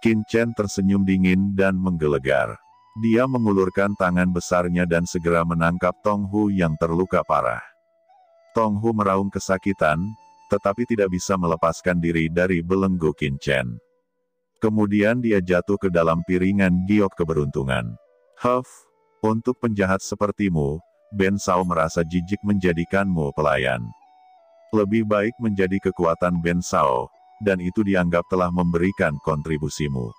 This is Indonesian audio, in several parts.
Qin Chen tersenyum dingin dan menggelegar. Dia mengulurkan tangan besarnya dan segera menangkap Tong Hu yang terluka parah. Tong Hu meraung kesakitan, tetapi tidak bisa melepaskan diri dari belenggu Qin Chen. Kemudian dia jatuh ke dalam piringan giok keberuntungan. Untuk penjahat sepertimu, Ben Sao merasa jijik menjadikanmu pelayan. Lebih baik menjadi kekuatan Ben Sao, dan itu dianggap telah memberikan kontribusimu.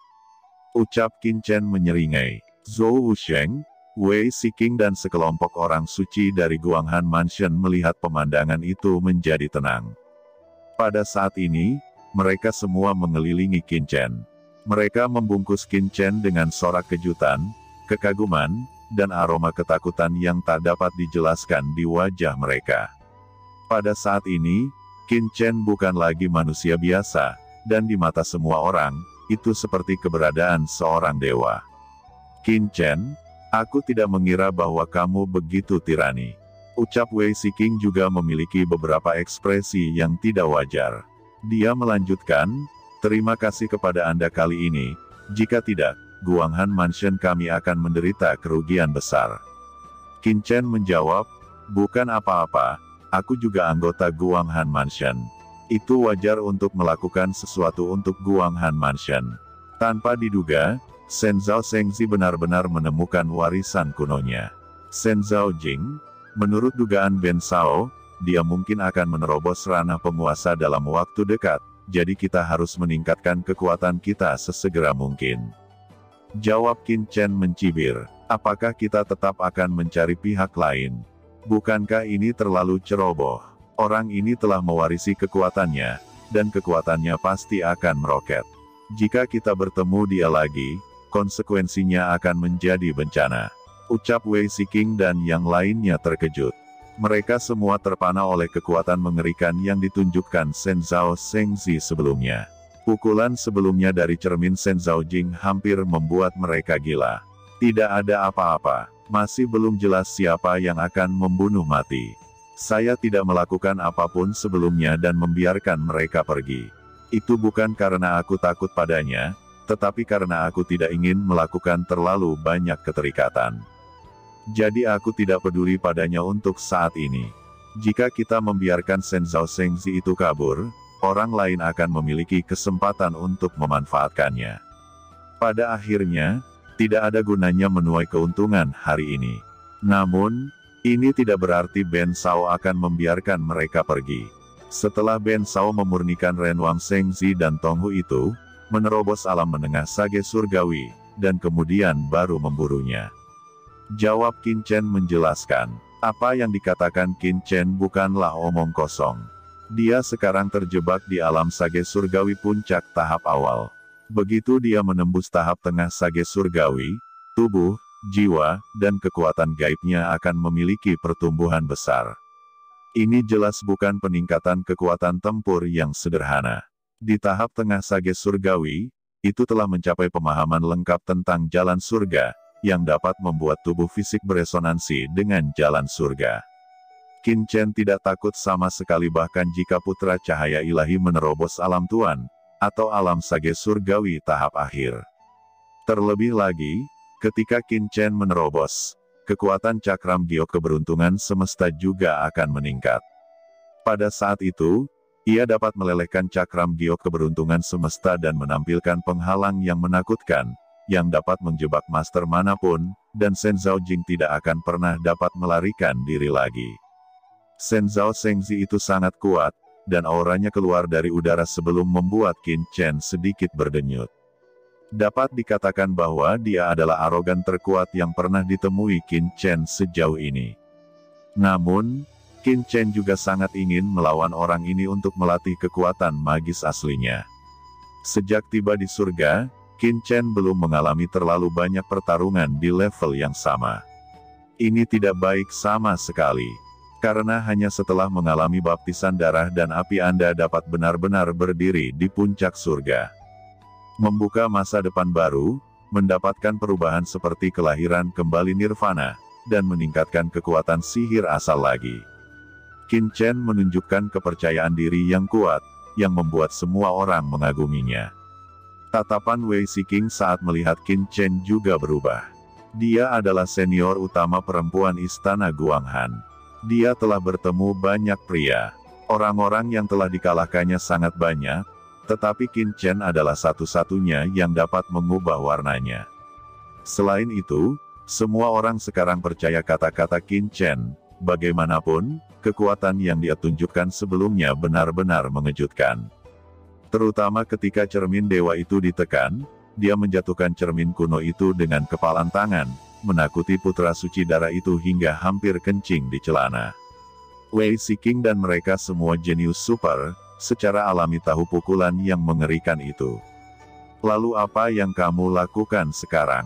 Ucap Qin Chen menyeringai. Zhou Wusheng, Wei Siking dan sekelompok orang suci dari Guanghan Mansion melihat pemandangan itu menjadi tenang. Pada saat ini, mereka semua mengelilingi Qin Chen. Mereka membungkus Qin Chen dengan sorak kejutan, kekaguman, dan aroma ketakutan yang tak dapat dijelaskan di wajah mereka. Pada saat ini, Qin Chen bukan lagi manusia biasa, dan di mata semua orang, itu seperti keberadaan seorang dewa. Qin Chen, aku tidak mengira bahwa kamu begitu tirani. Ucap Wei Siking juga memiliki beberapa ekspresi yang tidak wajar. Dia melanjutkan, terima kasih kepada Anda kali ini, jika tidak, Guanghan Mansion kami akan menderita kerugian besar. Qin Chen menjawab, bukan apa-apa, aku juga anggota Guanghan Mansion. Itu wajar untuk melakukan sesuatu untuk Guanghan Mansion. Tanpa diduga, Shen Zhao Shengzi benar-benar menemukan warisan kunonya. Shen Zhao Jing, menurut dugaan Ben Sao, dia mungkin akan menerobos ranah penguasa dalam waktu dekat, jadi kita harus meningkatkan kekuatan kita sesegera mungkin. Jawab Qin Chen mencibir, apakah kita tetap akan mencari pihak lain? Bukankah ini terlalu ceroboh? Orang ini telah mewarisi kekuatannya, dan kekuatannya pasti akan meroket. Jika kita bertemu dia lagi, konsekuensinya akan menjadi bencana. Ucap Wei Siking dan yang lainnya terkejut. Mereka semua terpana oleh kekuatan mengerikan yang ditunjukkan Shen Zhao Shengzi sebelumnya. Pukulan sebelumnya dari cermin Shen Zhao Jing hampir membuat mereka gila. Tidak ada apa-apa. Masih belum jelas siapa yang akan membunuh mati. Saya tidak melakukan apapun sebelumnya dan membiarkan mereka pergi. Itu bukan karena aku takut padanya, tetapi karena aku tidak ingin melakukan terlalu banyak keterikatan. Jadi aku tidak peduli padanya untuk saat ini. Jika kita membiarkan Shen Zhao Shengzi itu kabur, orang lain akan memiliki kesempatan untuk memanfaatkannya. Pada akhirnya, tidak ada gunanya menuai keuntungan hari ini. Namun, ini tidak berarti Ben Sao akan membiarkan mereka pergi. Setelah Ben Sao memurnikan Ren Wang Shengzi dan Tong Hu itu, menerobos alam menengah sage surgawi, dan kemudian baru memburunya. Jawab Qin Chen menjelaskan, apa yang dikatakan Qin Chen bukanlah omong kosong. Dia sekarang terjebak di alam sage surgawi puncak tahap awal. Begitu dia menembus tahap tengah sage surgawi, tubuh, jiwa, dan kekuatan gaibnya akan memiliki pertumbuhan besar. Ini jelas bukan peningkatan kekuatan tempur yang sederhana. Di tahap tengah sage surgawi, itu telah mencapai pemahaman lengkap tentang jalan surga, yang dapat membuat tubuh fisik beresonansi dengan jalan surga. Qin Chen tidak takut sama sekali bahkan jika putra cahaya ilahi menerobos alam tuan, atau alam sage surgawi tahap akhir. Terlebih lagi, ketika Qin Chen menerobos, kekuatan cakram giok keberuntungan semesta juga akan meningkat. Pada saat itu, ia dapat melelehkan cakram giok keberuntungan semesta dan menampilkan penghalang yang menakutkan, yang dapat menjebak master manapun, dan Shen Zhao Jing tidak akan pernah dapat melarikan diri lagi. Shen Zhao Shengzi itu sangat kuat, dan auranya keluar dari udara sebelum membuat Qin Chen sedikit berdenyut. Dapat dikatakan bahwa dia adalah arogan terkuat yang pernah ditemui Qin Chen sejauh ini. Namun, Qin Chen juga sangat ingin melawan orang ini untuk melatih kekuatan magis aslinya. Sejak tiba di surga, Qin Chen belum mengalami terlalu banyak pertarungan di level yang sama. Ini tidak baik sama sekali. Karena hanya setelah mengalami baptisan darah dan api Anda dapat benar-benar berdiri di puncak surga. Membuka masa depan baru, mendapatkan perubahan seperti kelahiran kembali nirvana, dan meningkatkan kekuatan sihir asal lagi. Qin Chen menunjukkan kepercayaan diri yang kuat, yang membuat semua orang mengaguminya. Tatapan Wei Siking saat melihat Qin Chen juga berubah. Dia adalah senior utama perempuan Istana Guanghan. Dia telah bertemu banyak pria. Orang-orang yang telah dikalahkannya sangat banyak, tetapi Qin Chen adalah satu-satunya yang dapat mengubah warnanya. Selain itu, semua orang sekarang percaya kata-kata Qin Chen. Bagaimanapun, kekuatan yang dia tunjukkan sebelumnya benar-benar mengejutkan. Terutama ketika cermin dewa itu ditekan, dia menjatuhkan cermin kuno itu dengan kepalan tangan, menakuti putra suci darah itu hingga hampir kencing di celana. Wei Siking dan mereka semua jenius super, secara alami tahu pukulan yang mengerikan itu. Lalu apa yang kamu lakukan sekarang?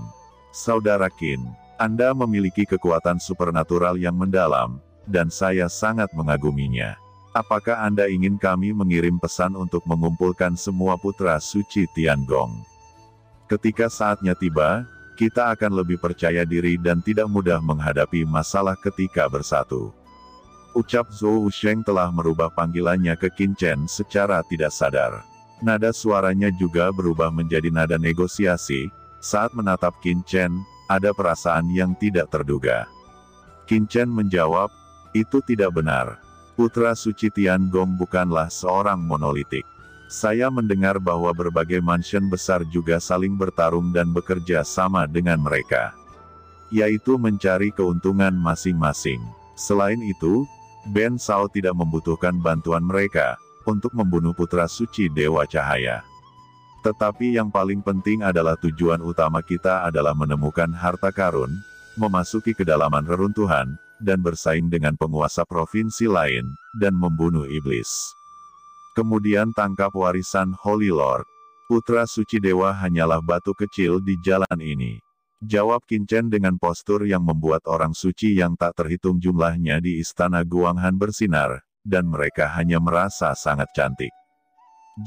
Saudara Qin, Anda memiliki kekuatan supernatural yang mendalam, dan saya sangat mengaguminya. Apakah Anda ingin kami mengirim pesan untuk mengumpulkan semua putra suci Tiangong? Ketika saatnya tiba, kita akan lebih percaya diri dan tidak mudah menghadapi masalah ketika bersatu. Ucap Zhou Wusheng telah merubah panggilannya ke Qin Chen secara tidak sadar. Nada suaranya juga berubah menjadi nada negosiasi. Saat menatap Qin Chen, ada perasaan yang tidak terduga. Qin Chen menjawab, "Itu tidak benar. Putra suci Tiangong bukanlah seorang monolitik. Saya mendengar bahwa berbagai mansion besar juga saling bertarung dan bekerja sama dengan mereka. Yaitu mencari keuntungan masing-masing. Selain itu, Ben Sao tidak membutuhkan bantuan mereka untuk membunuh putra suci Dewa Cahaya. Tetapi yang paling penting adalah tujuan utama kita adalah menemukan harta karun, memasuki kedalaman reruntuhan, dan bersaing dengan penguasa provinsi lain, dan membunuh iblis. Kemudian tangkap warisan Holy Lord. Putra suci dewa hanyalah batu kecil di jalan ini." Jawab Qin Chen dengan postur yang membuat orang suci yang tak terhitung jumlahnya di Istana Guanghan bersinar, dan mereka hanya merasa sangat cantik.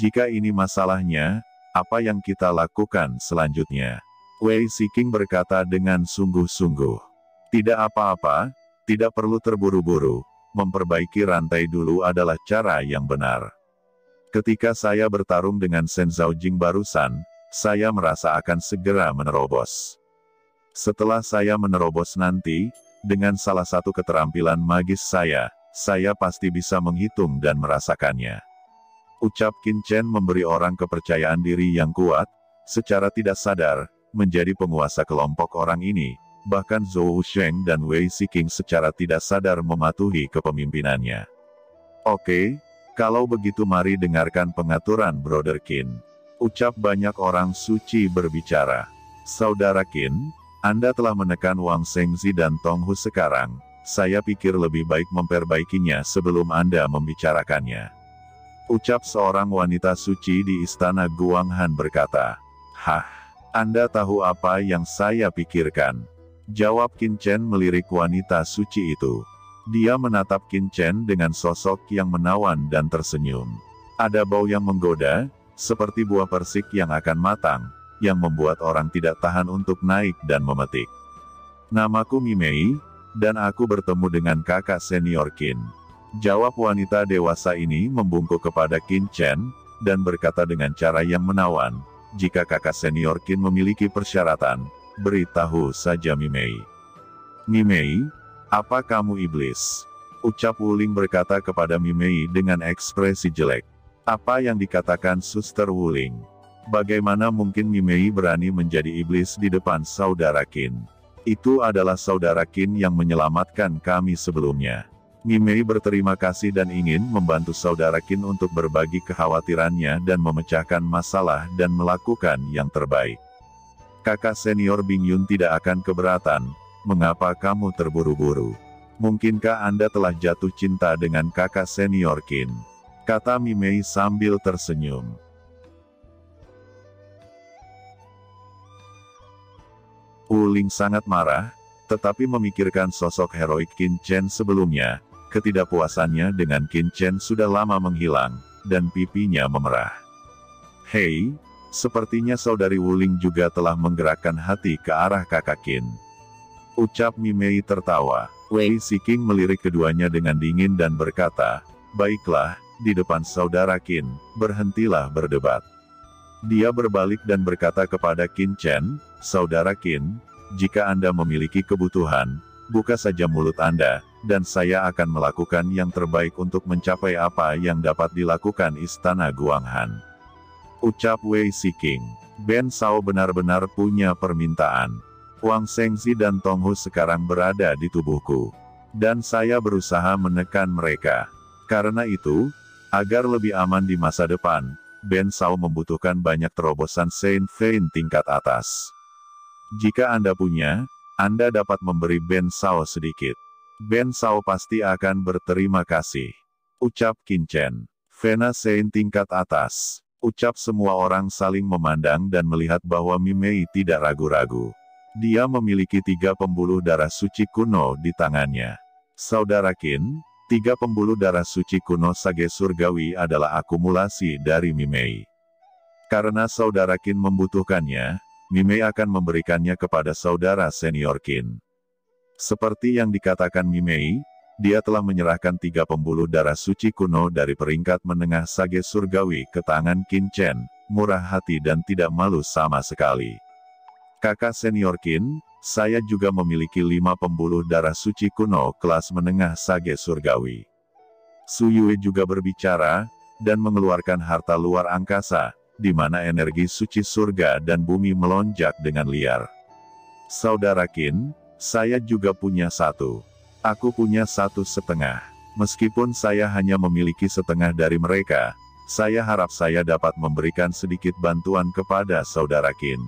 "Jika ini masalahnya, apa yang kita lakukan selanjutnya?" Wei Siking berkata dengan sungguh-sungguh. "Tidak apa-apa. Tidak perlu terburu-buru, memperbaiki rantai dulu adalah cara yang benar. Ketika saya bertarung dengan Shen Zhaojing barusan, saya merasa akan segera menerobos. Setelah saya menerobos nanti, dengan salah satu keterampilan magis saya pasti bisa menghitung dan merasakannya." Ucap Qin Chen memberi orang kepercayaan diri yang kuat, secara tidak sadar, menjadi penguasa kelompok orang ini. Bahkan Zhou Wusheng dan Wei Siking secara tidak sadar mematuhi kepemimpinannya. "Oke, kalau begitu mari dengarkan pengaturan Brother Qin." Ucap banyak orang suci berbicara. "Saudara Qin, Anda telah menekan Wang Shengzi dan Tong Hu sekarang. Saya pikir lebih baik memperbaikinya sebelum Anda membicarakannya." Ucap seorang wanita suci di Istana Guanghan berkata. "Hah, Anda tahu apa yang saya pikirkan?" Jawab Qin Chen melirik wanita suci itu. Dia menatap Qin Chen dengan sosok yang menawan dan tersenyum. Ada bau yang menggoda, seperti buah persik yang akan matang, yang membuat orang tidak tahan untuk naik dan memetik. "Namaku Mimei, dan aku bertemu dengan kakak senior Qin." Jawab wanita dewasa ini membungkuk kepada Qin Chen, dan berkata dengan cara yang menawan, "Jika kakak senior Qin memiliki persyaratan, beritahu saja Mimei." "Mimei, apa kamu iblis?" Ucap Wuling berkata kepada Mimei dengan ekspresi jelek. "Apa yang dikatakan Suster Wuling? Bagaimana mungkin Mimei berani menjadi iblis di depan saudara Qin? Itu adalah saudara Qin yang menyelamatkan kami sebelumnya." Mimei berterima kasih dan ingin membantu saudara Qin untuk berbagi kekhawatirannya dan memecahkan masalah dan melakukan yang terbaik. "Kakak senior Bing Yun tidak akan keberatan. Mengapa kamu terburu-buru? Mungkinkah Anda telah jatuh cinta dengan kakak senior Qin?" kata Mimei sambil tersenyum. Wuling sangat marah, tetapi memikirkan sosok heroik Qin Chen sebelumnya, ketidakpuasannya dengan Qin Chen sudah lama menghilang, dan pipinya memerah. "Hei, sepertinya saudari Wuling juga telah menggerakkan hati ke arah kakak Qin." Ucap Mimei tertawa. Wei Siking melirik keduanya dengan dingin dan berkata, "Baiklah, di depan saudara Qin, berhentilah berdebat. Dia berbalik dan berkata kepada Qin Chen, "Saudara Qin, jika Anda memiliki kebutuhan, buka saja mulut Anda, dan saya akan melakukan yang terbaik untuk mencapai apa yang dapat dilakukan Istana Guanghan." Ucap Wei Siking. Ben Shao benar-benar punya permintaan. Wang Shengzi dan Tong Hu sekarang berada di tubuhku. Dan saya berusaha menekan mereka. Karena itu, agar lebih aman di masa depan, Ben Shao membutuhkan banyak terobosan Saint Fein tingkat atas. Jika Anda punya, Anda dapat memberi Ben Shao sedikit. Ben Shao pasti akan berterima kasih. Ucap Qin Chen. Vena Saint tingkat atas. Ucap semua orang saling memandang dan melihat bahwa Mimei tidak ragu-ragu. Dia memiliki 3 pembuluh darah suci kuno di tangannya. Saudara Qin, 3 pembuluh darah suci kuno Sage Surgawi adalah akumulasi dari Mimei. Karena saudara Qin membutuhkannya, Mimei akan memberikannya kepada saudara senior Qin. Seperti yang dikatakan Mimei, dia telah menyerahkan 3 pembuluh darah suci kuno dari peringkat menengah Sage Surgawi ke tangan Qin Chen, murah hati dan tidak malu sama sekali. Kakak senior Qin, saya juga memiliki 5 pembuluh darah suci kuno kelas menengah Sage Surgawi. Su Yue juga berbicara, dan mengeluarkan harta luar angkasa, di mana energi suci surga dan bumi melonjak dengan liar. Saudara Qin, saya juga punya 1. Aku punya 1,5. Meskipun saya hanya memiliki setengah dari mereka, saya harap saya dapat memberikan sedikit bantuan kepada saudara Qin.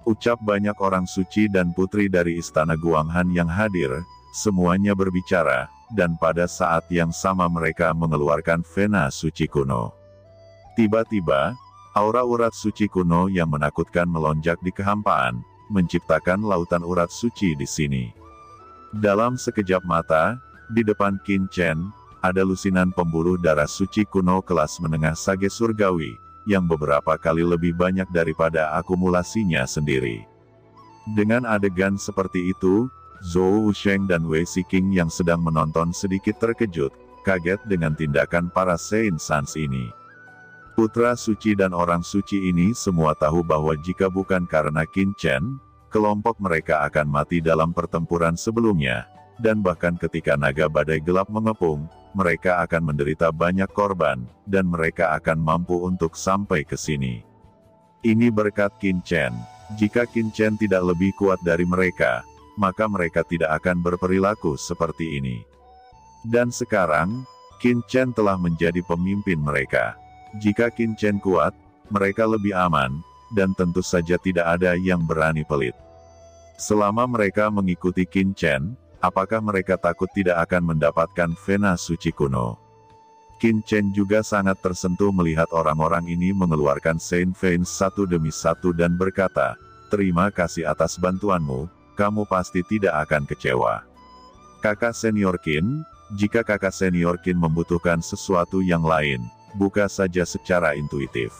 Ucap banyak orang suci dan putri dari Istana Guanghan yang hadir, semuanya berbicara, dan pada saat yang sama mereka mengeluarkan vena suci kuno. Tiba-tiba, aura urat suci kuno yang menakutkan melonjak di kehampaan, menciptakan lautan urat suci di sini. Dalam sekejap mata, di depan Qin Chen, ada lusinan pembuluh darah suci kuno kelas menengah Sage Surgawi, yang beberapa kali lebih banyak daripada akumulasinya sendiri. Dengan adegan seperti itu, Zhou Wusheng dan Wei Siking yang sedang menonton sedikit terkejut, kaget dengan tindakan para Saint Sons ini. Putra suci dan orang suci ini semua tahu bahwa jika bukan karena Qin Chen, kelompok mereka akan mati dalam pertempuran sebelumnya, dan bahkan ketika naga badai gelap mengepung, mereka akan menderita banyak korban, dan mereka akan mampu untuk sampai ke sini. Ini berkat Qin Chen. Jika Qin Chen tidak lebih kuat dari mereka, maka mereka tidak akan berperilaku seperti ini. Dan sekarang, Qin Chen telah menjadi pemimpin mereka. Jika Qin Chen kuat, mereka lebih aman, dan tentu saja tidak ada yang berani pelit. Selama mereka mengikuti Qin Chen, apakah mereka takut tidak akan mendapatkan vena suci kuno? Qin Chen juga sangat tersentuh melihat orang-orang ini mengeluarkan Saint Veins satu demi satu dan berkata, "Terima kasih atas bantuanmu, kamu pasti tidak akan kecewa." Kakak senior Qin, jika kakak senior Qin membutuhkan sesuatu yang lain, buka saja secara intuitif.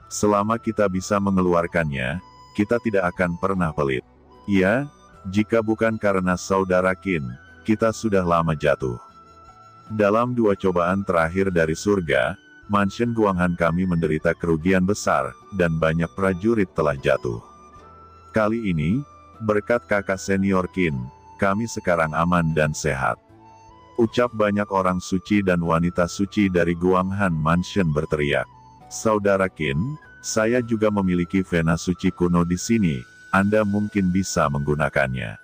Selama kita bisa mengeluarkannya, kita tidak akan pernah pelit. Ya, jika bukan karena saudara Qin, kita sudah lama jatuh. Dalam 2 cobaan terakhir dari surga, Mansion Guanghan kami menderita kerugian besar, dan banyak prajurit telah jatuh. Kali ini, berkat kakak senior Qin, kami sekarang aman dan sehat. Ucap banyak orang suci dan wanita suci dari Guanghan Mansion berteriak. Saudara Qin, saya juga memiliki vena suci kuno di sini, Anda mungkin bisa menggunakannya.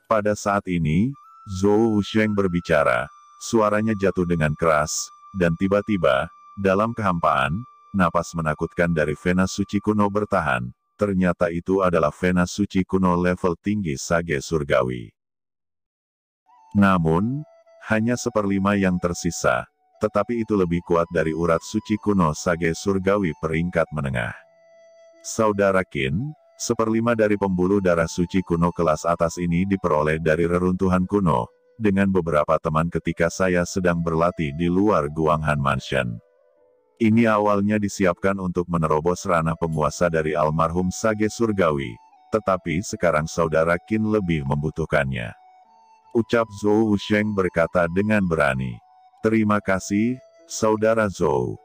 Pada saat ini, Zhou Wusheng berbicara, suaranya jatuh dengan keras, dan tiba-tiba, dalam kehampaan, napas menakutkan dari vena suci kuno bertahan, ternyata itu adalah vena suci kuno level tinggi Sage Surgawi. Namun, hanya 1/5 yang tersisa, tetapi itu lebih kuat dari urat suci kuno Sage Surgawi peringkat menengah. Saudara Qin, 1/5 dari pembuluh darah suci kuno kelas atas ini diperoleh dari reruntuhan kuno, dengan beberapa teman ketika saya sedang berlatih di luar Guanghan Mansion. Ini awalnya disiapkan untuk menerobos ranah penguasa dari almarhum Sage Surgawi, tetapi sekarang saudara Qin lebih membutuhkannya. Ucap Zhou Wusheng berkata dengan berani. Terima kasih, saudara Zhou.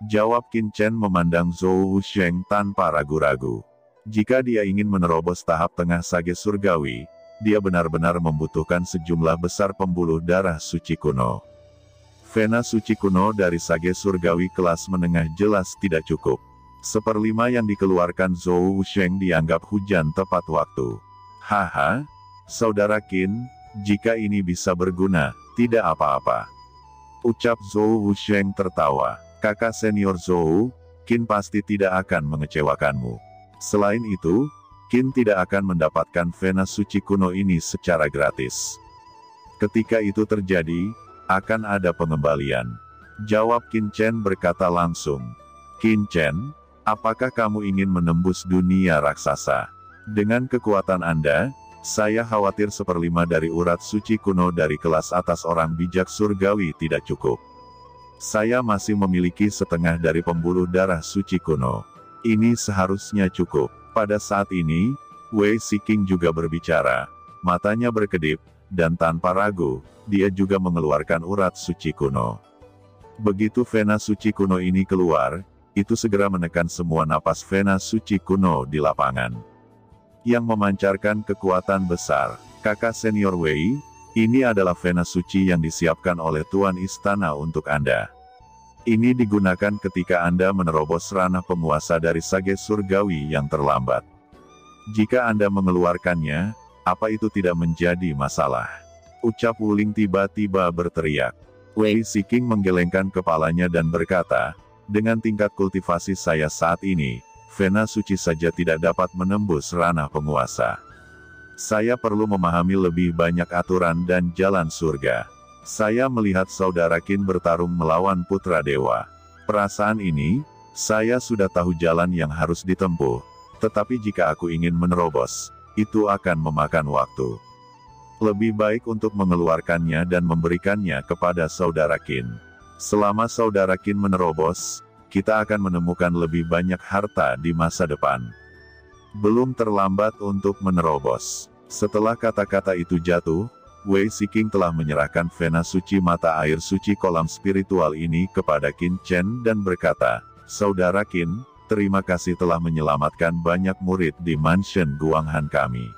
Jawab Qin Chen memandang Zhou Wusheng tanpa ragu-ragu. Jika dia ingin menerobos tahap tengah sage surgawi, dia benar-benar membutuhkan sejumlah besar pembuluh darah suci kuno. Vena suci kuno dari sage surgawi kelas menengah jelas tidak cukup. 1/5 yang dikeluarkan Zhou Wusheng dianggap hujan tepat waktu. Haha, Saudara Qin, jika ini bisa berguna, tidak apa-apa. Ucap Zhou Wusheng tertawa. Kakak senior Zhou, Qin pasti tidak akan mengecewakanmu. Selain itu, Qin tidak akan mendapatkan vena suci kuno ini secara gratis. Ketika itu terjadi, akan ada pengembalian. Jawab Qin Chen berkata langsung. Qin Chen, apakah kamu ingin menembus dunia raksasa? Dengan kekuatan Anda, saya khawatir 1/5 dari urat suci kuno dari kelas atas orang bijak surgawi tidak cukup. Saya masih memiliki setengah dari pembuluh darah suci kuno. Ini seharusnya cukup. Pada saat ini, Wei Siking juga berbicara. Matanya berkedip, dan tanpa ragu, dia juga mengeluarkan urat suci kuno. Begitu vena suci kuno ini keluar, itu segera menekan semua napas vena suci kuno di lapangan. Yang memancarkan kekuatan besar. Kakak senior Wei, ini adalah vena suci yang disiapkan oleh Tuan Istana untuk Anda. Ini digunakan ketika Anda menerobos ranah penguasa dari sage surgawi yang terlambat. Jika Anda mengeluarkannya, apa itu tidak menjadi masalah? Ucap Wuling tiba-tiba berteriak. Wei Siking menggelengkan kepalanya dan berkata, dengan tingkat kultivasi saya saat ini, vena suci saja tidak dapat menembus ranah penguasa. Saya perlu memahami lebih banyak aturan dan jalan surga. Saya melihat Saudara Qin bertarung melawan Putra Dewa. Perasaan ini, saya sudah tahu jalan yang harus ditempuh, tetapi jika aku ingin menerobos, itu akan memakan waktu. Lebih baik untuk mengeluarkannya dan memberikannya kepada Saudara Qin. Selama Saudara Qin menerobos, kita akan menemukan lebih banyak harta di masa depan. Belum terlambat untuk menerobos. Setelah kata-kata itu jatuh, Wei Siking telah menyerahkan vena suci mata air suci kolam spiritual ini kepada Qin Chen dan berkata, Saudara Qin, terima kasih telah menyelamatkan banyak murid di mansion Guanghan kami.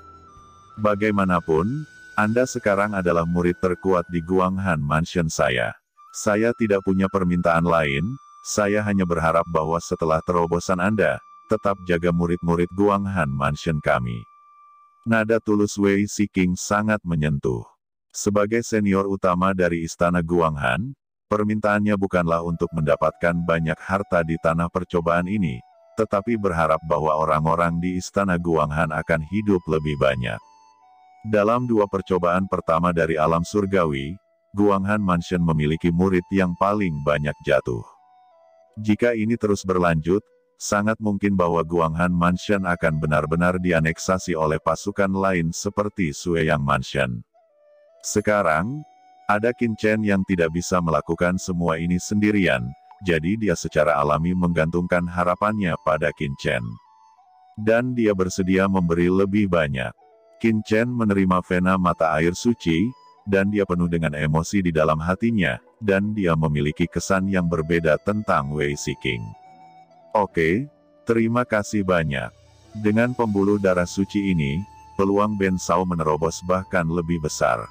Bagaimanapun, Anda sekarang adalah murid terkuat di Guanghan Mansion saya. Saya tidak punya permintaan lain, saya hanya berharap bahwa setelah terobosan Anda, tetap jaga murid-murid Guanghan Mansion kami. Nada tulus Wei Siking sangat menyentuh. Sebagai senior utama dari Istana Guanghan, permintaannya bukanlah untuk mendapatkan banyak harta di tanah percobaan ini, tetapi berharap bahwa orang-orang di Istana Guanghan akan hidup lebih banyak. Dalam 2 percobaan pertama dari alam surgawi, Guanghan Mansion memiliki murid yang paling banyak jatuh. Jika ini terus berlanjut, sangat mungkin bahwa Guanghan Mansion akan benar-benar dianeksasi oleh pasukan lain seperti Sueyang Mansion. Sekarang, ada Qin Chen yang tidak bisa melakukan semua ini sendirian, jadi dia secara alami menggantungkan harapannya pada Qin Chen. Dan dia bersedia memberi lebih banyak. Qin Chen menerima vena mata air suci, dan dia penuh dengan emosi di dalam hatinya, dan dia memiliki kesan yang berbeda tentang Wei Siking. Oke, terima kasih banyak. Dengan pembuluh darah suci ini, peluang Ben Sao menerobos bahkan lebih besar.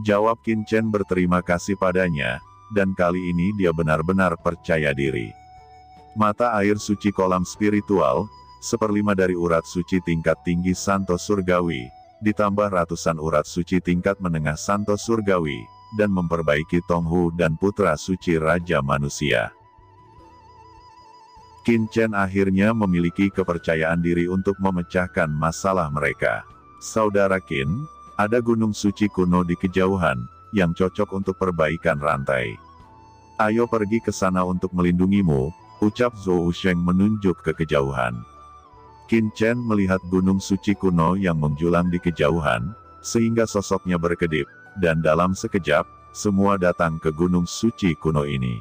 Jawab Qin Chen berterima kasih padanya, dan kali ini dia benar-benar percaya diri. Mata air suci kolam spiritual, 1/5 dari urat suci tingkat tinggi Santo Surgawi, ditambah ratusan urat suci tingkat menengah Santo Surgawi, dan memperbaiki Tonghu dan Putra Suci Raja Manusia. Qin Chen akhirnya memiliki kepercayaan diri untuk memecahkan masalah mereka. Saudara Qin, ada gunung suci kuno di kejauhan, yang cocok untuk perbaikan rantai. Ayo pergi ke sana untuk melindungimu, ucap Zhou Wusheng menunjuk ke kejauhan. Qin Chen melihat gunung suci kuno yang menjulang di kejauhan, sehingga sosoknya berkedip, dan dalam sekejap, semua datang ke gunung suci kuno ini.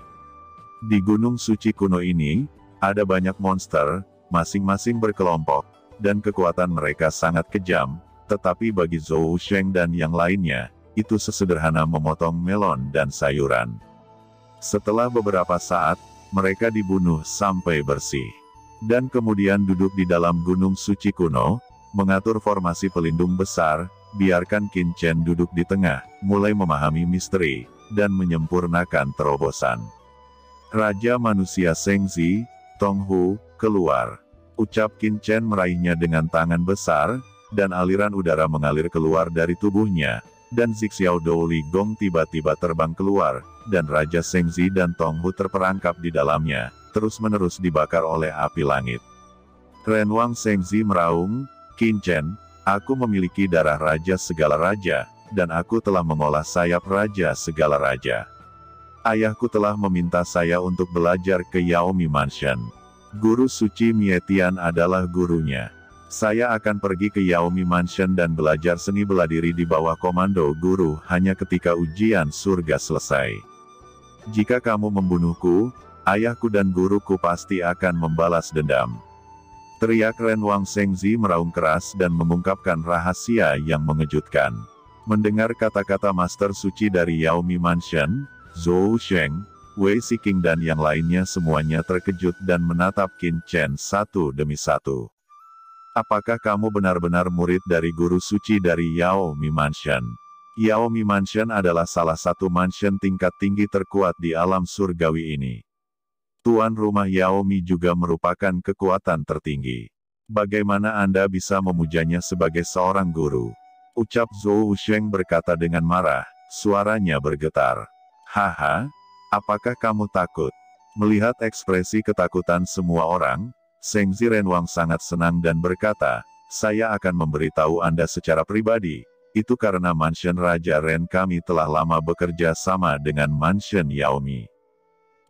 Di gunung suci kuno ini, ada banyak monster, masing-masing berkelompok, dan kekuatan mereka sangat kejam, tetapi bagi Zhou Wusheng dan yang lainnya, itu sesederhana memotong melon dan sayuran. Setelah beberapa saat, mereka dibunuh sampai bersih. Dan kemudian duduk di dalam gunung suci kuno, mengatur formasi pelindung besar, biarkan Qin Chen duduk di tengah, mulai memahami misteri, dan menyempurnakan terobosan. Raja manusia Shengzi, Tong Hu, keluar. Ucap Qin Chen meraihnya dengan tangan besar, dan aliran udara mengalir keluar dari tubuhnya, dan Zixiao Dou Li Gong tiba-tiba terbang keluar, dan Raja Shengzi dan Tong Hu terperangkap di dalamnya, terus-menerus dibakar oleh api langit. Renwang Shengzi meraung, Qin Chen, aku memiliki darah raja segala raja, dan aku telah mengolah sayap raja segala raja. Ayahku telah meminta saya untuk belajar ke Yaomi Mansion. Guru suci Mietian adalah gurunya. Saya akan pergi ke Yaomi Mansion dan belajar seni bela diri di bawah komando guru hanya ketika ujian surga selesai. Jika kamu membunuhku, ayahku dan guruku pasti akan membalas dendam. Teriak Renwang Shengzi meraung keras dan mengungkapkan rahasia yang mengejutkan. Mendengar kata-kata Master Suci dari Yaomi Mansion, Zhou Sheng, Wei Siking dan yang lainnya semuanya terkejut dan menatap Qin Chen satu demi satu. Apakah kamu benar-benar murid dari guru suci dari Yaomi Mansion? Yaomi Mansion adalah salah satu mansion tingkat tinggi terkuat di alam surgawi ini. Tuan rumah Yaomi juga merupakan kekuatan tertinggi. Bagaimana Anda bisa memujanya sebagai seorang guru? Ucap Zhou Sheng berkata dengan marah, suaranya bergetar. Haha, apakah kamu takut? Melihat ekspresi ketakutan semua orang, Shengzi Renwang sangat senang dan berkata, saya akan memberitahu Anda secara pribadi, itu karena mansion Raja Ren kami telah lama bekerja sama dengan mansion Yaomi.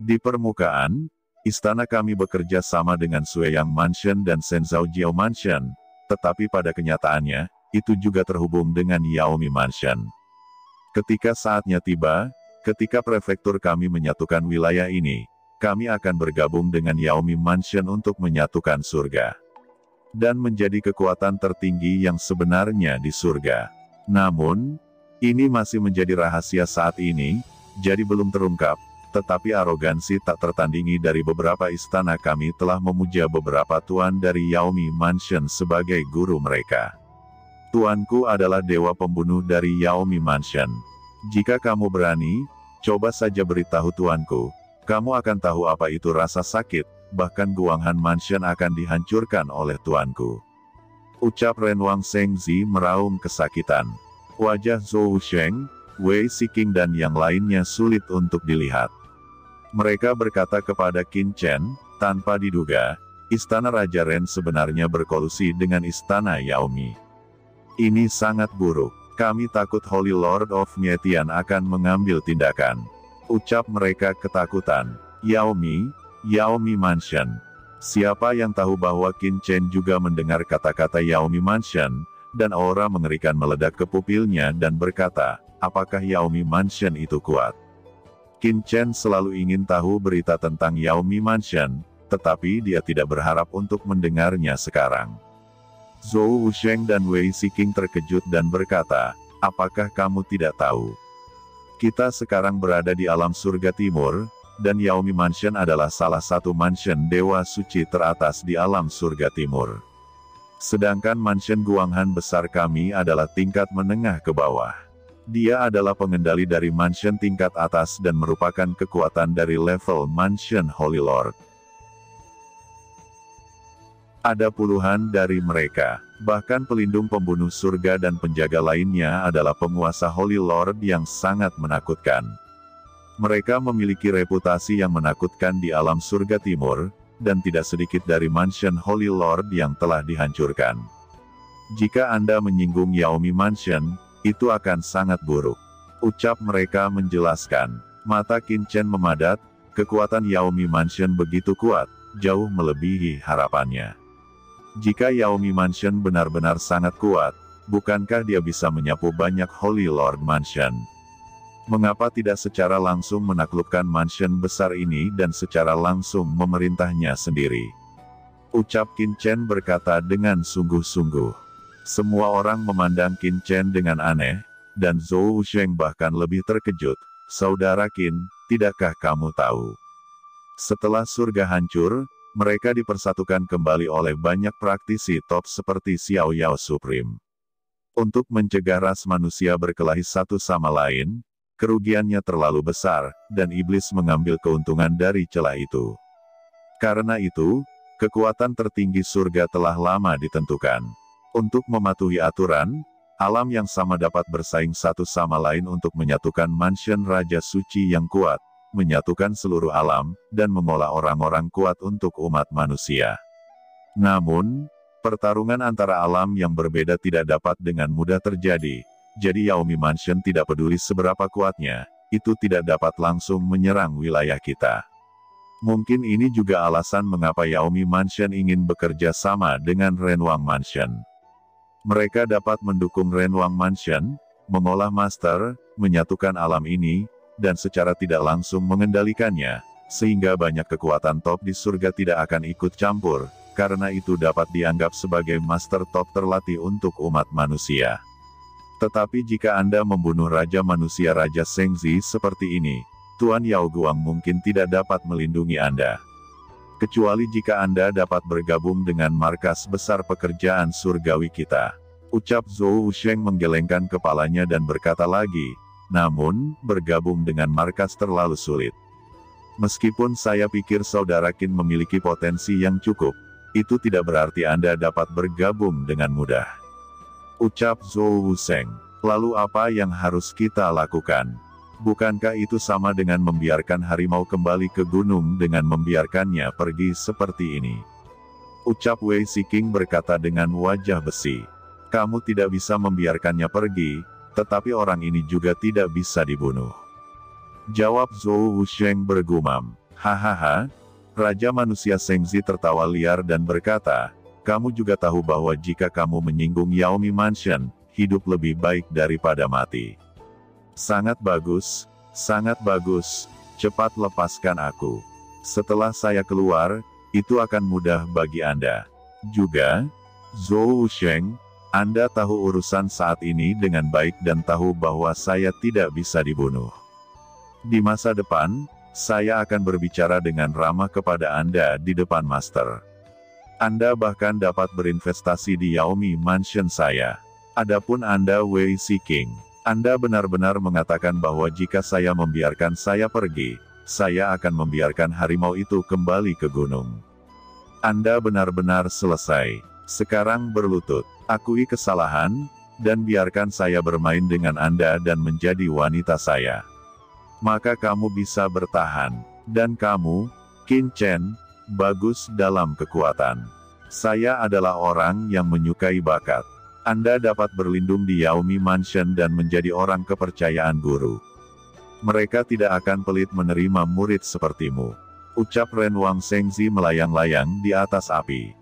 Di permukaan, istana kami bekerja sama dengan Sueyang Mansion dan Shenzhou Jiao Mansion, tetapi pada kenyataannya, itu juga terhubung dengan Yaomi Mansion. Ketika saatnya tiba, ketika prefektur kami menyatukan wilayah ini, kami akan bergabung dengan Yaomi Mansion untuk menyatukan surga. Dan menjadi kekuatan tertinggi yang sebenarnya di surga. Namun, ini masih menjadi rahasia saat ini, jadi belum terungkap. Tetapi arogansi tak tertandingi dari beberapa istana kami telah memuja beberapa tuan dari Yaomi Mansion sebagai guru mereka. Tuanku adalah dewa pembunuh dari Yaomi Mansion. Jika kamu berani, coba saja beritahu tuanku, kamu akan tahu apa itu rasa sakit, bahkan Guanghan Mansion akan dihancurkan oleh tuanku. Ucap Renwang Shengzi meraung kesakitan. Wajah Zhou Sheng, Wei Siking dan yang lainnya sulit untuk dilihat. Mereka berkata kepada Qin Chen, tanpa diduga, istana Raja Ren sebenarnya berkolusi dengan istana Yaomi. Ini sangat buruk. Kami takut Holy Lord of Mietian akan mengambil tindakan. Ucap mereka ketakutan. Yaomi Mansion. Siapa yang tahu bahwa Qin Chen juga mendengar kata-kata Yaomi Mansion, dan aura mengerikan meledak ke pupilnya dan berkata, apakah Yaomi Mansion itu kuat? Qin Chen selalu ingin tahu berita tentang Yaomi Mansion, tetapi dia tidak berharap untuk mendengarnya sekarang. Zhou Sheng dan Wei Siking terkejut dan berkata, apakah kamu tidak tahu? Kita sekarang berada di alam surga timur, dan Yaomi Mansion adalah salah satu mansion dewa suci teratas di alam surga timur. Sedangkan mansion Guanghan besar kami adalah tingkat menengah ke bawah. Dia adalah pengendali dari mansion tingkat atas dan merupakan kekuatan dari level mansion Holy Lord. Ada puluhan dari mereka, bahkan pelindung pembunuh surga dan penjaga lainnya adalah penguasa Holy Lord yang sangat menakutkan. Mereka memiliki reputasi yang menakutkan di alam surga timur, dan tidak sedikit dari mansion Holy Lord yang telah dihancurkan. Jika Anda menyinggung Yaomi Mansion, itu akan sangat buruk. Ucap mereka menjelaskan. Mata Qin Chen memadat, kekuatan Yaomi Mansion begitu kuat, jauh melebihi harapannya. Jika Yaomi Mansion benar-benar sangat kuat, bukankah dia bisa menyapu banyak Holy Lord Mansion? Mengapa tidak secara langsung menaklukkan mansion besar ini dan secara langsung memerintahnya sendiri? Ucap Qin Chen berkata dengan sungguh-sungguh. Semua orang memandang Qin Chen dengan aneh, dan Zhou Sheng bahkan lebih terkejut. Saudara Qin, tidakkah kamu tahu? Setelah surga hancur, mereka dipersatukan kembali oleh banyak praktisi top seperti Xiao Yao Supreme. Untuk mencegah ras manusia berkelahi satu sama lain, kerugiannya terlalu besar, dan iblis mengambil keuntungan dari celah itu. Karena itu, kekuatan tertinggi surga telah lama ditentukan. Untuk mematuhi aturan, alam yang sama dapat bersaing satu sama lain untuk menyatukan mansion Raja Suci yang kuat, menyatukan seluruh alam, dan mengolah orang-orang kuat untuk umat manusia. Namun, pertarungan antara alam yang berbeda tidak dapat dengan mudah terjadi, jadi Yaomi Mansion tidak peduli seberapa kuatnya, itu tidak dapat langsung menyerang wilayah kita. Mungkin ini juga alasan mengapa Yaomi Mansion ingin bekerja sama dengan Renwang Mansion. Mereka dapat mendukung Renwang Mansion, mengolah master, menyatukan alam ini, dan secara tidak langsung mengendalikannya, sehingga banyak kekuatan top di surga tidak akan ikut campur, karena itu dapat dianggap sebagai master top terlatih untuk umat manusia. Tetapi jika Anda membunuh Raja Manusia Raja Sengzi seperti ini, Tuan Yao Guang mungkin tidak dapat melindungi Anda. Kecuali jika Anda dapat bergabung dengan markas besar pekerjaan surgawi kita. Ucap Zhou Wusheng menggelengkan kepalanya dan berkata lagi, namun, bergabung dengan markas terlalu sulit. Meskipun saya pikir saudara Qin memiliki potensi yang cukup, itu tidak berarti Anda dapat bergabung dengan mudah. Ucap Zhou Wusheng. Lalu apa yang harus kita lakukan? Bukankah itu sama dengan membiarkan harimau kembali ke gunung dengan membiarkannya pergi seperti ini? Ucap Wei Siking berkata dengan wajah besi. Kamu tidak bisa membiarkannya pergi, tetapi orang ini juga tidak bisa dibunuh. Jawab Zhou Wusheng bergumam. Hahaha, Raja Manusia Sengzi tertawa liar dan berkata, kamu juga tahu bahwa jika kamu menyinggung Yaomi Mansion, hidup lebih baik daripada mati. Sangat bagus, cepat lepaskan aku. Setelah saya keluar, itu akan mudah bagi Anda. Juga, Zhou Wusheng, Anda tahu urusan saat ini dengan baik dan tahu bahwa saya tidak bisa dibunuh. Di masa depan, saya akan berbicara dengan ramah kepada Anda di depan Master. Anda bahkan dapat berinvestasi di Yaomi Mansion saya. Adapun Anda Wei Siking, Anda benar-benar mengatakan bahwa jika saya membiarkan saya pergi, saya akan membiarkan harimau itu kembali ke gunung. Anda benar-benar selesai. Sekarang berlutut, akui kesalahan, dan biarkan saya bermain dengan Anda dan menjadi wanita saya. Maka kamu bisa bertahan. Dan kamu, Qin Chen, bagus dalam kekuatan. Saya adalah orang yang menyukai bakat. Anda dapat berlindung di Yaomi Mansion dan menjadi orang kepercayaan guru. Mereka tidak akan pelit menerima murid sepertimu. Ucap Renwang Sengzi melayang-layang di atas api.